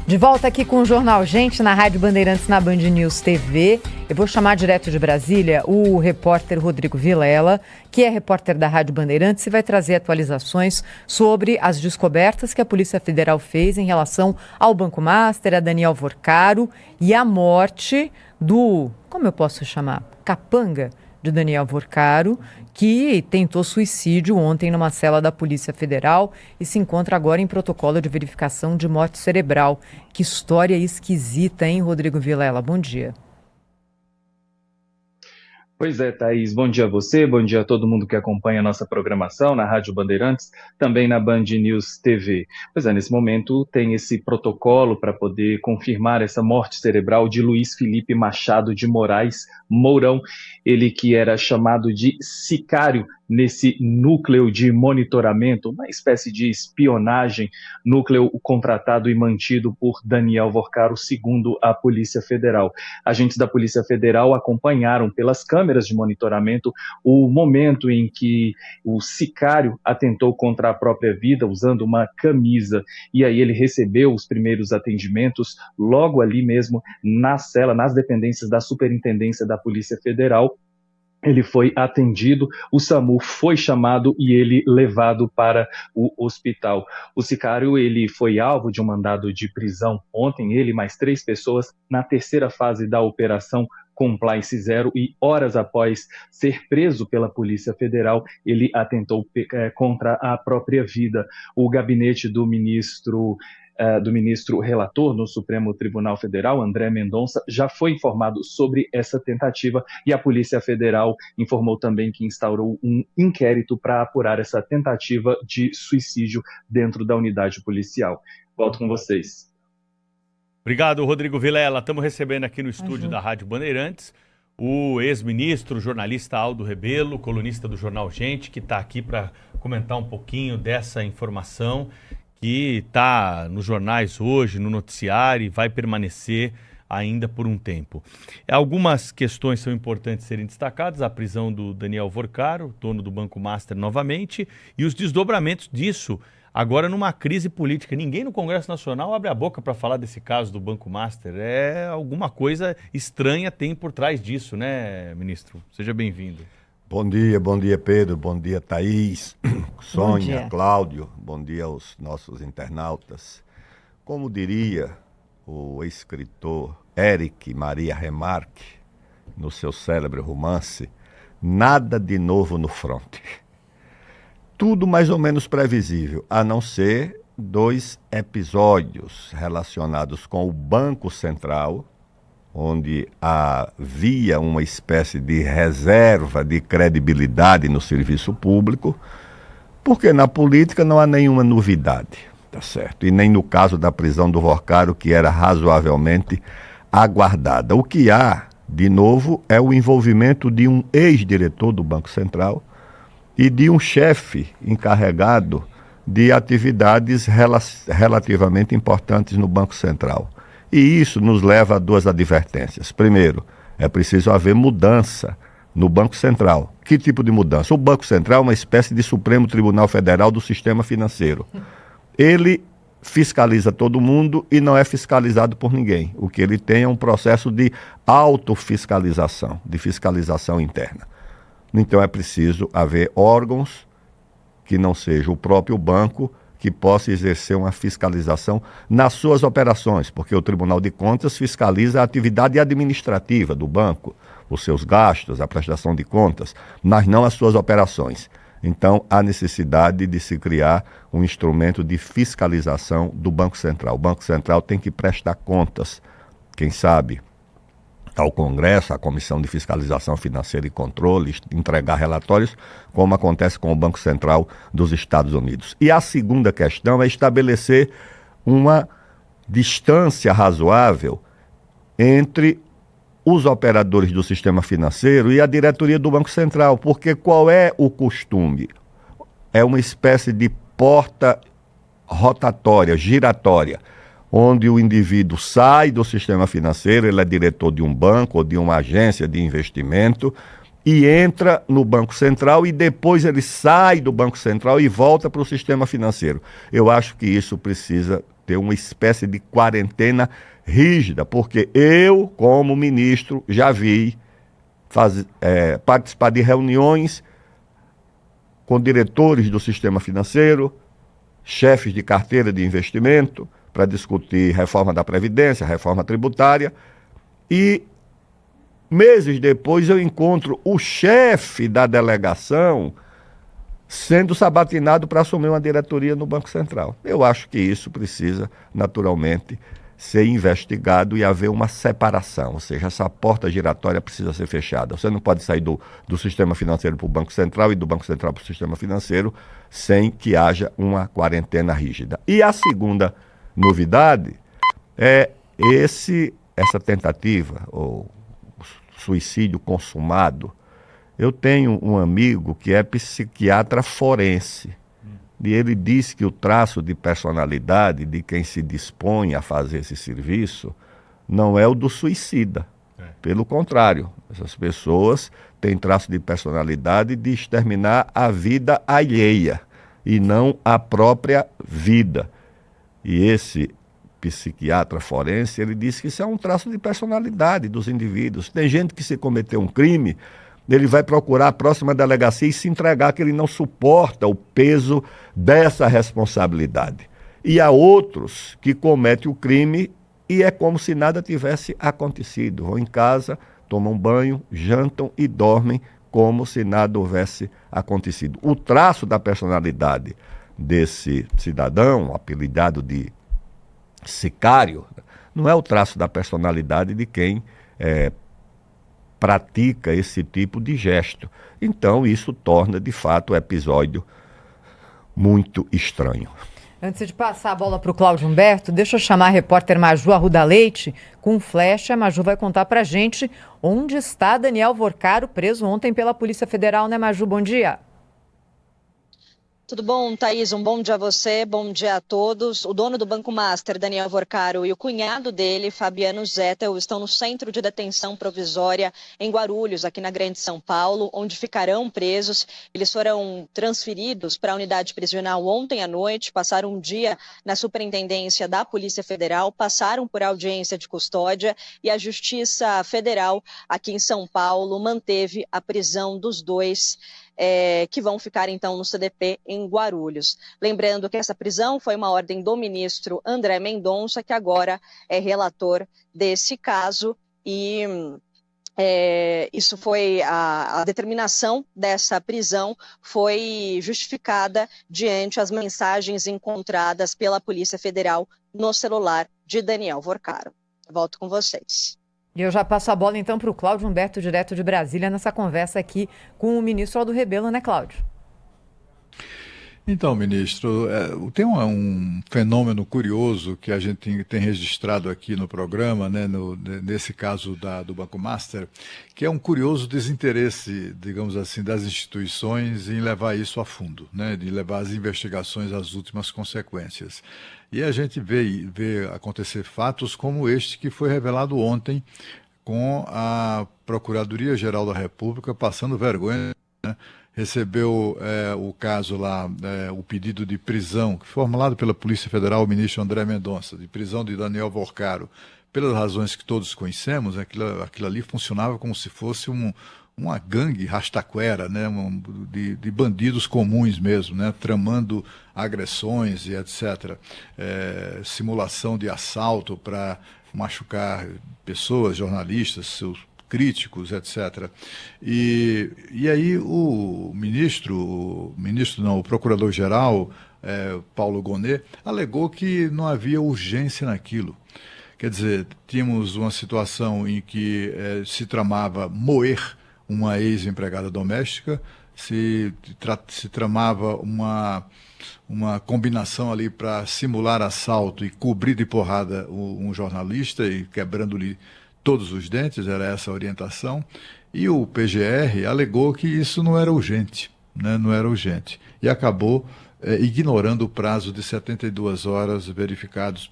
De volta aqui com o Jornal Gente, na Rádio Bandeirantes, na Band News TV. Eu vou chamar direto de Brasília o repórter Rodrigo Vilela, que é repórter da Rádio Bandeirantes e vai trazer atualizações sobre as descobertas que a Polícia Federal fez em relação ao Banco Master, a Daniel Vorcaro e a morte do, como eu posso chamar, capanga de Daniel Vorcaro, que tentou suicídio ontem numa cela da Polícia Federal e se encontra agora em protocolo de verificação de morte cerebral. Que história esquisita, hein, Rodrigo Vilela? Bom dia. Pois é, Thaís, bom dia a você, bom dia a todo mundo que acompanha a nossa programação na Rádio Bandeirantes, também na Band News TV. Pois é, nesse momento tem esse protocolo para poder confirmar essa morte cerebral de Luiz Felipe Machado de Moraes Mourão, ele que era chamado de sicário nesse núcleo de monitoramento, uma espécie de espionagem, núcleo contratado e mantido por Daniel Vorcaro, segundo a Polícia Federal. Agentes da Polícia Federal acompanharam pelas câmeras de monitoramento o momento em que o sicário atentou contra a própria vida usando uma camisa, e aí ele recebeu os primeiros atendimentos logo ali mesmo na cela, nas dependências da Superintendência da Polícia Federal. Ele foi atendido, o SAMU foi chamado e ele levado para o hospital. O sicário, ele foi alvo de um mandado de prisão ontem, ele e mais 3 pessoas, na terceira fase da operação Compliance Zero, e horas após ser preso pela Polícia Federal, ele atentou contra a própria vida. O gabinete do ministro relator no Supremo Tribunal Federal, André Mendonça, já foi informado sobre essa tentativa, e a Polícia Federal informou também que instaurou um inquérito para apurar essa tentativa de suicídio dentro da unidade policial. Volto com vocês. Obrigado, Rodrigo Vilela. Estamos recebendo aqui no estúdio da Rádio Bandeirantes o ex-ministro, jornalista Aldo Rebelo, colunista do Jornal Gente, que está aqui para comentar um pouquinho dessa informação que está nos jornais hoje, no noticiário, e vai permanecer ainda por um tempo. Algumas questões são importantes serem destacadas: a prisão do Daniel Vorcaro, dono do Banco Master novamente, e os desdobramentos disso agora numa crise política. Ninguém no Congresso Nacional abre a boca para falar desse caso do Banco Master. Alguma coisa estranha tem por trás disso, né, ministro? Seja bem-vindo. Bom dia Pedro, bom dia Thaís, Sônia, Cláudio, bom dia aos nossos internautas. Como diria o escritor Éric Maria Remarque, no seu célebre romance, nada de novo no fronte. Tudo mais ou menos previsível, a não ser 2 episódios relacionados com o Banco Central, onde havia uma espécie de reserva de credibilidade no serviço público, porque na política não há nenhuma novidade, tá certo? E nem no caso da prisão do Vorcaro, que era razoavelmente aguardada. O que há, de novo, é o envolvimento de um ex-diretor do Banco Central e de um chefe encarregado de atividades relativamente importantes no Banco Central. E isso nos leva a 2 advertências. Primeiro, é preciso haver mudança no Banco Central. Que tipo de mudança? O Banco Central é uma espécie de Supremo Tribunal Federal do sistema financeiro. Ele fiscaliza todo mundo e não é fiscalizado por ninguém. O que ele tem é um processo de autofiscalização, de fiscalização interna. Então é preciso haver órgãos que não seja o próprio banco que possa exercer uma fiscalização nas suas operações, porque o Tribunal de Contas fiscaliza a atividade administrativa do banco, os seus gastos, a prestação de contas, mas não as suas operações. Então, há necessidade de se criar um instrumento de fiscalização do Banco Central. O Banco Central tem que prestar contas, quem sabe, ao Congresso, à Comissão de Fiscalização Financeira e Controle, entregar relatórios, como acontece com o Banco Central dos Estados Unidos. E a segunda questão é estabelecer uma distância razoável entre os operadores do sistema financeiro e a diretoria do Banco Central, porque qual é o costume? É uma espécie de porta rotatória, giratória, onde o indivíduo sai do sistema financeiro, ele é diretor de um banco ou de uma agência de investimento e entra no Banco Central, e depois ele sai do Banco Central e volta para o sistema financeiro. Eu acho que isso precisa ter uma espécie de quarentena rígida, porque eu, como ministro, já vi participar de reuniões com diretores do sistema financeiro, chefes de carteira de investimento, para discutir reforma da Previdência, reforma tributária, e meses depois eu encontro o chefe da delegação sendo sabatinado para assumir uma diretoria no Banco Central. Eu acho que isso precisa, naturalmente, ser investigado e haver uma separação, ou seja, essa porta giratória precisa ser fechada. Você não pode sair do sistema financeiro para o Banco Central e do Banco Central para o sistema financeiro sem que haja uma quarentena rígida. E a segunda novidade é essa tentativa, ou suicídio consumado. Eu tenho um amigo que é psiquiatra forense e ele diz que o traço de personalidade de quem se dispõe a fazer esse serviço não é o do suicida. Pelo contrário, essas pessoas têm traço de personalidade de exterminar a vida alheia e não a própria vida. E esse psiquiatra forense, ele diz que isso é um traço de personalidade dos indivíduos. Tem gente que, se cometeu um crime, ele vai procurar a próxima delegacia e se entregar, que ele não suporta o peso dessa responsabilidade. E há outros que cometem o crime e é como se nada tivesse acontecido. Vão em casa, tomam banho, jantam e dormem como se nada houvesse acontecido. O traço da personalidade desse cidadão, apelidado de sicário, não é o traço da personalidade de quem pratica esse tipo de gesto. Então, isso torna, de fato, o episódio muito estranho. Antes de passar a bola para o Cláudio Humberto, deixa eu chamar a repórter Maju Arruda Leite com flecha. A Maju vai contar para a gente onde está Daniel Vorcaro, preso ontem pela Polícia Federal, né, Maju? Bom dia. Tudo bom, Thaís? Um bom dia a você, bom dia a todos. O dono do Banco Master, Daniel Vorcaro, e o cunhado dele, Fabiano Zettel, estão no centro de detenção provisória em Guarulhos, aqui na Grande São Paulo, onde ficarão presos. Eles foram transferidos para a unidade prisional ontem à noite, passaram um dia na superintendência da Polícia Federal, passaram por audiência de custódia e a Justiça Federal, aqui em São Paulo, manteve a prisão dos dois, que vão ficar então no CDP em Guarulhos. Lembrando que essa prisão foi uma ordem do ministro André Mendonça, que agora é relator desse caso, e isso foi a determinação dessa prisão foi justificada diante as mensagens encontradas pela Polícia Federal no celular de Daniel Vorcaro. Volto com vocês. E eu já passo a bola então para o Cláudio Humberto, direto de Brasília, nessa conversa aqui com o ministro Aldo Rebelo, né, Cláudio? Então, ministro, tem um fenômeno curioso que a gente tem registrado aqui no programa, né, nesse caso do Banco Master, que é um curioso desinteresse, digamos assim, das instituições em levar isso a fundo, né, de levar as investigações às últimas consequências. E a gente vê acontecer fatos como este que foi revelado ontem com a Procuradoria-Geral da República passando vergonha, né? Recebeu o caso lá, o pedido de prisão, que foi formulado pela Polícia Federal, o ministro André Mendonça, de prisão de Daniel Vorcaro, pelas razões que todos conhecemos. Aquilo ali funcionava como se fosse uma gangue rastaquera, né, de bandidos comuns mesmo, né, tramando agressões e etc. Simulação de assalto para machucar pessoas, jornalistas, seus críticos, etc. E aí o procurador-geral, Paulo Gonet, alegou que não havia urgência naquilo. Quer dizer, tínhamos uma situação em que se tramava moer uma ex-empregada doméstica, se tramava uma combinação ali para simular assalto e cobrir de porrada um jornalista e quebrando-lhe todos os dentes, era essa a orientação, e o PGR alegou que isso não era urgente, né? Não era urgente, e acabou ignorando o prazo de 72 horas verificados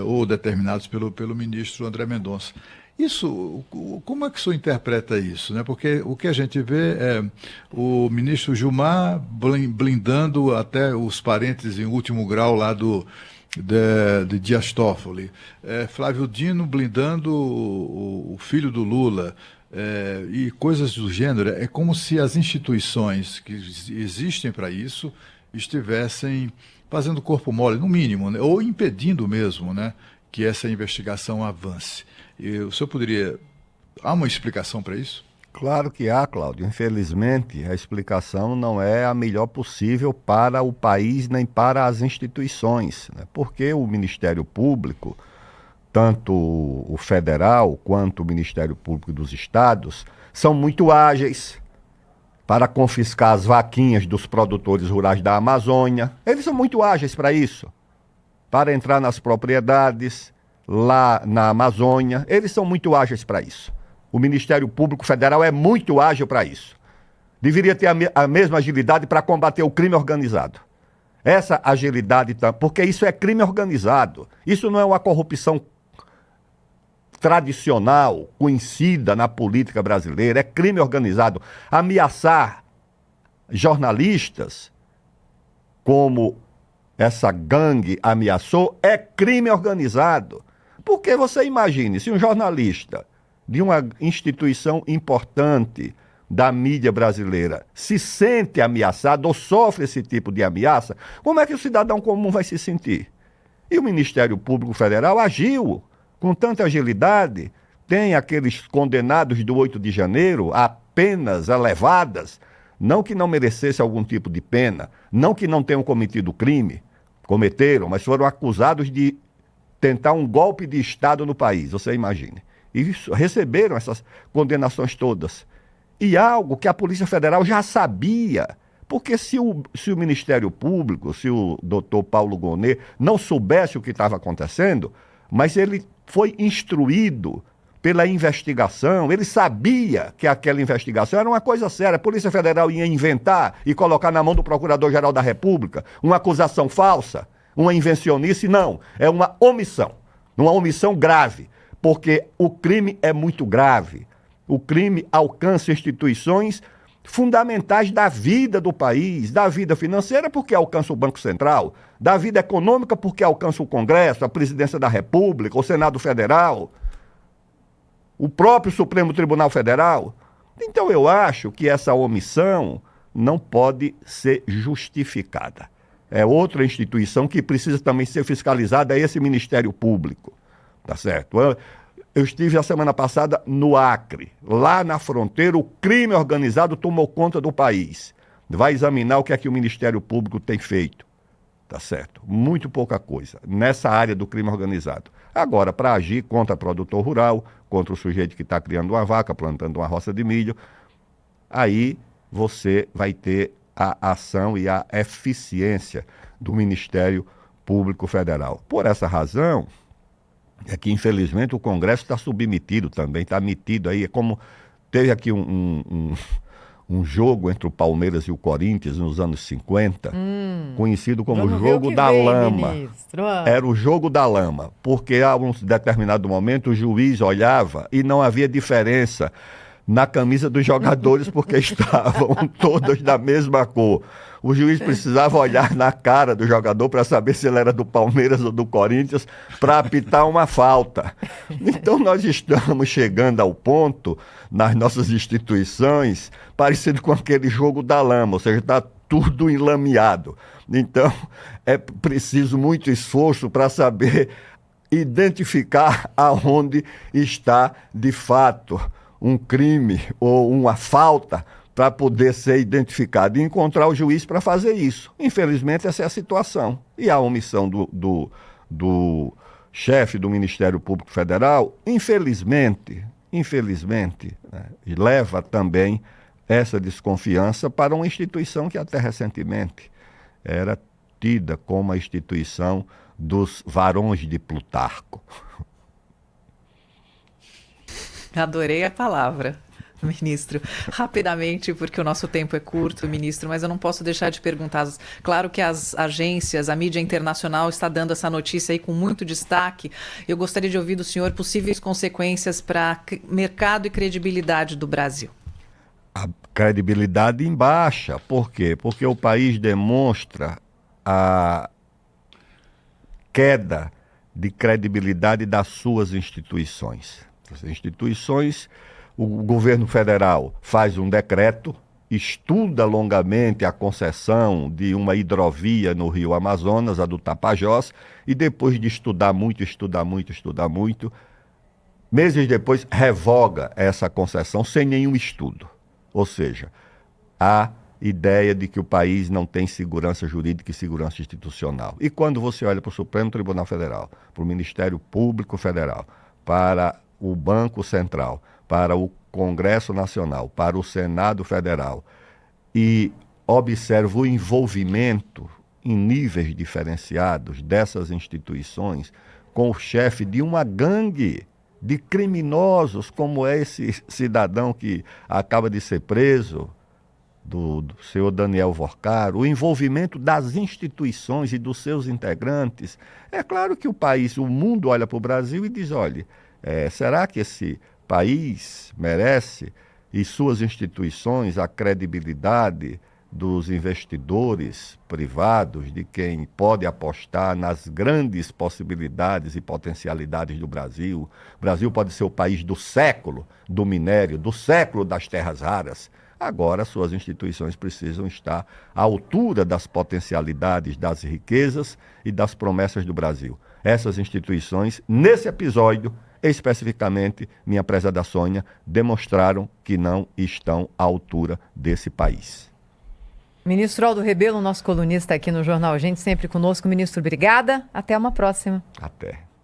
ou determinados pelo ministro André Mendonça. Isso, como é que o senhor interpreta isso, né? Porque o que a gente vê é o ministro Gilmar blindando até os parentes em último grau lá do de Dias Toffoli, Flávio Dino blindando o filho do Lula, e coisas do gênero. É como se as instituições que existem para isso estivessem fazendo corpo mole, no mínimo, né? Ou impedindo mesmo, né, que essa investigação avance. E o senhor poderia... Há uma explicação para isso? Claro que há, Cláudio. Infelizmente, a explicação não é a melhor possível para o país nem para as instituições, né? Porque o Ministério Público, tanto o federal quanto o Ministério Público dos estados, são muito ágeis para confiscar as vaquinhas dos produtores rurais da Amazônia. Eles são muito ágeis para isso, para entrar nas propriedades lá na Amazônia. Eles são muito ágeis para isso. O Ministério Público Federal é muito ágil para isso. Deveria ter a mesma agilidade para combater o crime organizado. Essa agilidade, porque isso é crime organizado. Isso não é uma corrupção tradicional, conhecida na política brasileira. É crime organizado. Ameaçar jornalistas, como essa gangue ameaçou, é crime organizado. Porque você imagine, se um jornalista de uma instituição importante da mídia brasileira se sente ameaçado ou sofre esse tipo de ameaça, como é que o cidadão comum vai se sentir? E o Ministério Público Federal agiu com tanta agilidade. Tem aqueles condenados do 8 de janeiro a penas elevadas, não que não merecesse algum tipo de pena, não que não tenham cometido crime, cometeram, mas foram acusados de tentar um golpe de Estado no país, você imagine. E receberam essas condenações todas. E algo que a Polícia Federal já sabia, porque se o Ministério Público, se o doutor Paulo Gonet não soubesse o que estava acontecendo, mas ele foi instruído pela investigação, ele sabia que aquela investigação era uma coisa séria. A Polícia Federal ia inventar e colocar na mão do Procurador-Geral da República uma acusação falsa, uma invencionice. Não, é uma omissão grave. Porque o crime é muito grave. O crime alcança instituições fundamentais da vida do país, da vida financeira, porque alcança o Banco Central, da vida econômica, porque alcança o Congresso, a Presidência da República, o Senado Federal, o próprio Supremo Tribunal Federal. Então eu acho que essa omissão não pode ser justificada. É outra instituição que precisa também ser fiscalizada, é esse Ministério Público. Tá certo? Eu estive a semana passada no Acre. Lá na fronteira, o crime organizado tomou conta do país. Vai examinar o que é que o Ministério Público tem feito. Tá certo? Muito pouca coisa nessa área do crime organizado. Agora, para agir contra produtor rural, contra o sujeito que está criando uma vaca, plantando uma roça de milho, aí você vai ter a ação e a eficiência do Ministério Público Federal. Por essa razão, é que infelizmente o Congresso está submetido também, está metido aí, é como teve aqui um jogo entre o Palmeiras e o Corinthians nos anos 50, conhecido como o Jogo da Lama. Ministro. Era o Jogo da Lama, porque a um determinado momento o juiz olhava e não havia diferença na camisa dos jogadores porque estavam todos da mesma cor. O juiz precisava olhar na cara do jogador para saber se ele era do Palmeiras ou do Corinthians para apitar uma falta. Então nós estamos chegando ao ponto, nas nossas instituições, parecido com aquele Jogo da Lama, ou seja, está tudo enlameado. Então é preciso muito esforço para saber identificar aonde está de fato um crime ou uma falta para poder ser identificado e encontrar o juiz para fazer isso. Infelizmente, essa é a situação. E a omissão do chefe do Ministério Público Federal, infelizmente, né, leva também essa desconfiança para uma instituição que até recentemente era tida como a instituição dos varões de Plutarco. Adorei a palavra, ministro. Rapidamente, porque o nosso tempo é curto, ministro, mas eu não posso deixar de perguntar. Claro que as agências, a mídia internacional está dando essa notícia aí com muito destaque. Eu gostaria de ouvir do senhor possíveis consequências para mercado e credibilidade do Brasil. A credibilidade em baixa. Por quê? Porque o país demonstra queda de credibilidade das suas instituições. As instituições, o governo federal faz um decreto, estuda longamente a concessão de uma hidrovia no Rio Amazonas, a do Tapajós, e depois de estudar muito, meses depois revoga essa concessão sem nenhum estudo. Ou seja, a ideia de que o país não tem segurança jurídica e segurança institucional. E quando você olha para o Supremo Tribunal Federal, para o Ministério Público Federal, para o Banco Central, para o Congresso Nacional, para o Senado Federal, e observa o envolvimento em níveis diferenciados dessas instituições com o chefe de uma gangue de criminosos, como é esse cidadão que acaba de ser preso, do senhor Daniel Vorcaro, o envolvimento das instituições e dos seus integrantes. É claro que o mundo olha para o Brasil e diz, olha, será que esse país merece, e suas instituições, a credibilidade dos investidores privados, de quem pode apostar nas grandes possibilidades e potencialidades do Brasil? O Brasil pode ser o país do século do minério, do século das terras raras. Agora, suas instituições precisam estar à altura das potencialidades, das riquezas e das promessas do Brasil. Essas instituições, nesse episódio, especificamente, minha prezada Sônia, demonstraram que não estão à altura desse país. Ministro Aldo Rebelo, nosso colunista aqui no Jornal Gente, sempre conosco. Ministro, obrigada. Até uma próxima. Até.